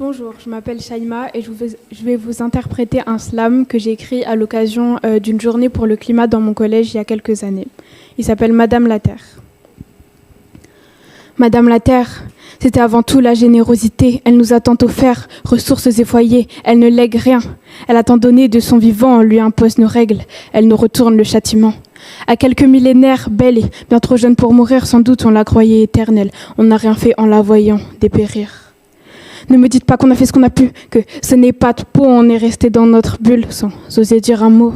Bonjour, je m'appelle Shaima et je vais vous interpréter un slam que j'ai écrit à l'occasion d'une journée pour le climat dans mon collège il y a quelques années. Il s'appelle Madame la Terre. Madame la Terre, c'était avant tout la générosité. Elle nous a tant offert, ressources et foyers. Elle ne lègue rien. Elle a tant donné de son vivant, on lui impose nos règles. Elle nous retourne le châtiment. À quelques millénaires, belle et bien trop jeune pour mourir, sans doute on la croyait éternelle. On n'a rien fait en la voyant dépérir. Ne me dites pas qu'on a fait ce qu'on a pu, que ce n'est pas de peau, on est resté dans notre bulle sans oser dire un mot.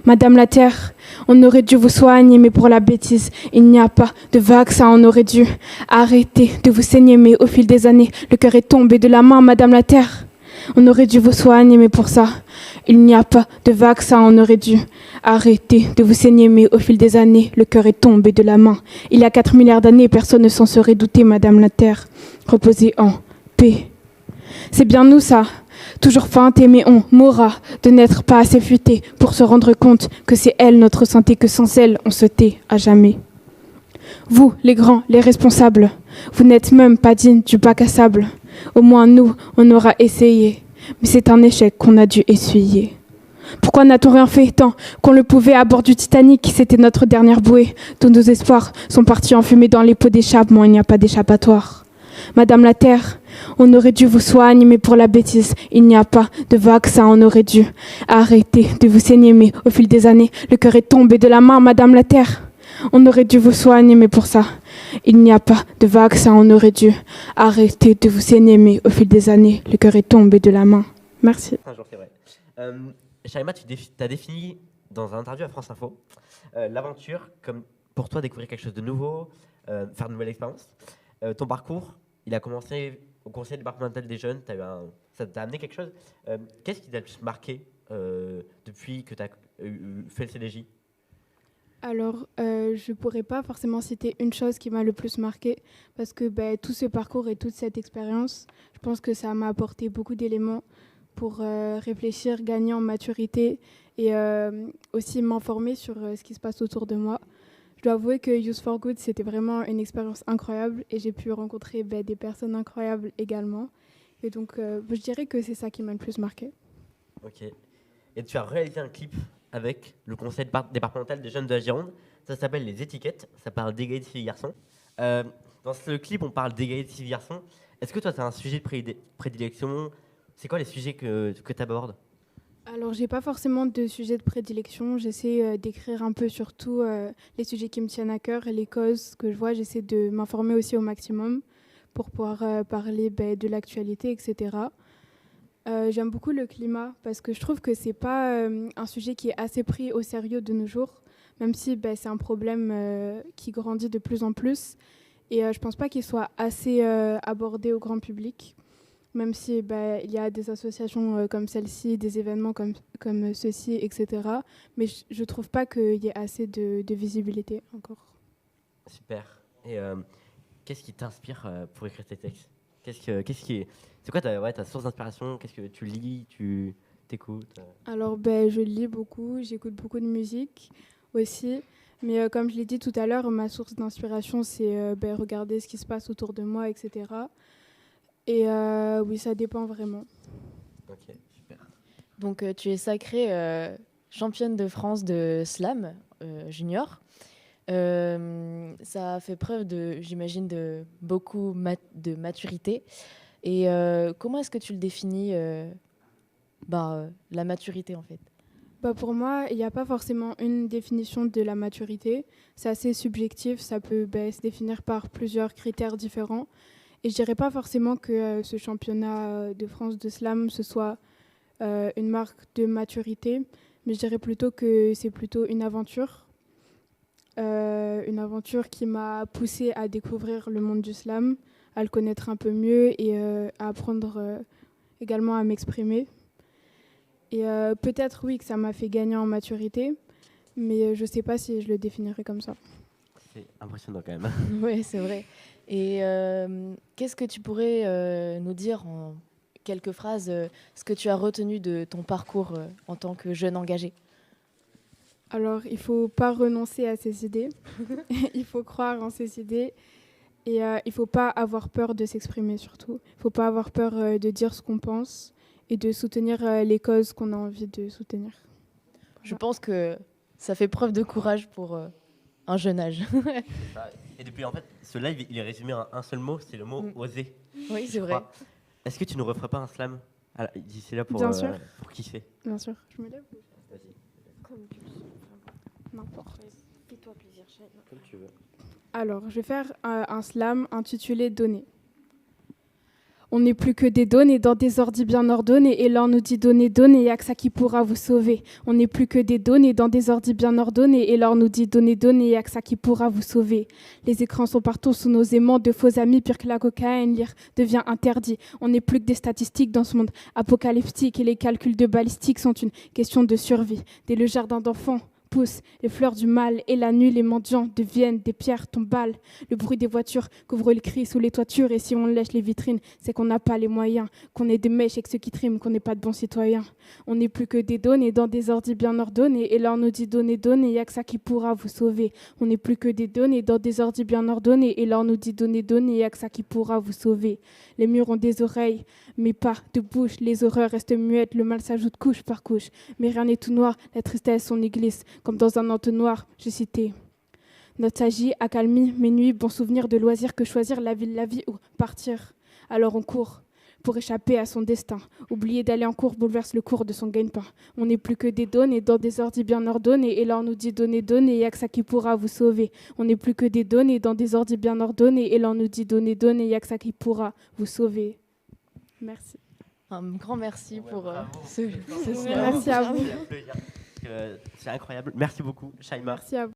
Madame la Terre, on aurait dû vous soigner, mais pour la bêtise, il n'y a pas de vaccin, on aurait dû arrêter de vous saigner, mais au fil des années, le cœur est tombé de la main, Madame la Terre. On aurait dû vous soigner, mais pour ça, il n'y a pas de vaccin, on aurait dû arrêter de vous saigner, mais au fil des années, le cœur est tombé de la main. Il y a 4 milliards d'années, personne ne s'en serait douté, Madame la Terre. Reposez en paix. C'est bien nous ça, toujours feintés, mais on mourra de n'être pas assez futés pour se rendre compte que c'est elle notre santé, que sans elle on se tait à jamais. Vous, les grands, les responsables, vous n'êtes même pas dignes du bac à sable. Au moins nous, on aura essayé, mais c'est un échec qu'on a dû essuyer. Pourquoi n'a-t-on rien fait tant qu'on le pouvait à bord du Titanic? C'était notre dernière bouée. Tous nos espoirs sont partis en fumée dans les pots d'échappement, il n'y a pas d'échappatoire. Madame la Terre, on aurait dû vous soigner, mais pour la bêtise, il n'y a pas de vaccin. On aurait dû arrêter de vous saigner, mais au fil des années, le cœur est tombé de la main, Madame la Terre. On aurait dû vous soigner, mais pour ça, il n'y a pas de vaccin. On aurait dû arrêter de vous saigner, mais au fil des années, le cœur est tombé de la main. Merci. Un jour, c'est vrai. Shaima, tu as défini dans un interview à France Info l'aventure comme pour toi découvrir quelque chose de nouveau, faire de nouvelles expériences. Ton parcours, il a commencé au conseil départemental des jeunes, ça t'a amené quelque chose. Qu'est-ce qui t'a le plus marqué depuis que tu as fait le CDJ? Alors, je ne pourrais pas forcément citer une chose qui m'a le plus marqué parce que tout ce parcours et toute cette expérience, je pense que ça m'a apporté beaucoup d'éléments pour réfléchir, gagner en maturité et aussi m'informer sur ce qui se passe autour de moi. Je dois avouer que Youth for Good, c'était vraiment une expérience incroyable et j'ai pu rencontrer des personnes incroyables également. Et donc, je dirais que c'est ça qui m'a le plus marqué. Ok. Et tu as réalisé un clip avec le conseil départemental des jeunes de la Gironde. Ça s'appelle Les Étiquettes. Ça parle d'égalité filles-garçons. Dans ce clip, on parle d'égalité filles-garçons. Est-ce que toi, tu as un sujet de prédilection? C'est quoi les sujets que tu abordes? Alors, j'ai pas forcément de sujet de prédilection. J'essaie d'écrire un peu sur tout les sujets qui me tiennent à cœur et les causes que je vois. J'essaie de m'informer aussi au maximum pour pouvoir parler de l'actualité, etc. J'aime beaucoup le climat parce que je trouve que c'est pas un sujet qui est assez pris au sérieux de nos jours, même si c'est un problème qui grandit de plus en plus. Et je pense pas qu'il soit assez abordé au grand public. Même si il y a des associations comme celle-ci, des événements comme ceux-ci, etc. Mais je ne trouve pas qu'il y ait assez de visibilité encore. Super. Et qu'est-ce qui t'inspire pour écrire tes textes? C'est quoi ta source d'inspiration? Qu'est-ce que tu lis, tu t'écoutes? Alors, je lis beaucoup, j'écoute beaucoup de musique aussi. Mais comme je l'ai dit tout à l'heure, ma source d'inspiration, c'est regarder ce qui se passe autour de moi, etc. Et oui, ça dépend vraiment. Ok, super. Donc, tu es sacrée championne de France de slam junior. Ça a fait preuve, j'imagine, de beaucoup de maturité. Et comment est-ce que tu le définis, la maturité, en fait? Pour moi, il n'y a pas forcément une définition de la maturité. C'est assez subjectif, ça peut se définir par plusieurs critères différents. Et je dirais pas forcément que ce championnat de France de slam, ce soit une marque de maturité, mais je dirais plutôt que c'est plutôt une aventure qui m'a poussée à découvrir le monde du slam, à le connaître un peu mieux et à apprendre également à m'exprimer. Et peut-être, oui, que ça m'a fait gagner en maturité, mais je ne sais pas si je le définirais comme ça. C'est impressionnant quand même. Oui, c'est vrai. Et qu'est-ce que tu pourrais nous dire en quelques phrases, ce que tu as retenu de ton parcours en tant que jeune engagé? Alors, il ne faut pas renoncer à ses idées. Il faut croire en ses idées Et il ne faut pas avoir peur de s'exprimer surtout. Il ne faut pas avoir peur de dire ce qu'on pense et de soutenir les causes qu'on a envie de soutenir. Je pense que ça fait preuve de courage pour un jeune âge. Et depuis, en fait, ce live, il est résumé en un seul mot, c'est le mot oser. Oui, c'est je vrai. crois. Est-ce que tu nous referais pas un slam d'ici là Bien sûr. pour kiffer? Bien sûr. Je me lève. Vas-y, Comme tu le sens, vraiment. N'importe. Fais-toi plaisir, Shaima. comme tu veux. Alors, je vais faire un slam intitulé Donner. On n'est plus que des données dans des ordis bien ordonnés. Et l'or nous dit donnez, donnez, y a que ça qui pourra vous sauver. On n'est plus que des données dans des ordis bien ordonnés. Et l'or nous dit donnez, donnez, y a que ça qui pourra vous sauver. Les écrans sont partout sous nos aimants, de faux amis, pire que la cocaïne, lire devient interdit. On n'est plus que des statistiques dans ce monde apocalyptique. Et les calculs de balistique sont une question de survie. Dès le jardin d'enfants poussent les fleurs du mal, et la nuit les mendiants deviennent des pierres tombales. Le bruit des voitures couvre le cri sous les toitures, et si on lèche les vitrines, c'est qu'on n'a pas les moyens, qu'on est des mèches et que ceux qui triment, qu'on n'est pas de bons citoyens. On n'est plus que des données dans des ordis bien ordonnés, et l'or nous dit donnez, donnez, y a que ça qui pourra vous sauver. On n'est plus que des données dans des ordis bien ordonnés, et l'or nous dit donnez, donnez, y a que ça qui pourra vous sauver. Les murs ont des oreilles, mais pas de bouche, les horreurs restent muettes, le mal s'ajoute couche par couche, mais rien n'est tout noir, la tristesse on y glisse, comme dans un entonnoir, j'ai cité. Nostalgie, accalmie, mes nuits, bons souvenirs de loisirs, que choisir la vie ou partir. Alors on court pour échapper à son destin. Oublier d'aller en cours bouleverse le cours de son gagne-pain. On n'est plus que des données dans des ordis bien ordonnés, et l'or nous dit donnez, donnez, y a que ça qui pourra vous sauver. On n'est plus que des données dans des ordis bien ordonnés, et l'or nous dit donnez, donnez, y a que ça qui pourra vous sauver. Merci. Un grand merci pour bravo. ce Merci à vous. C'est incroyable. Merci beaucoup, Shaima. Merci à vous.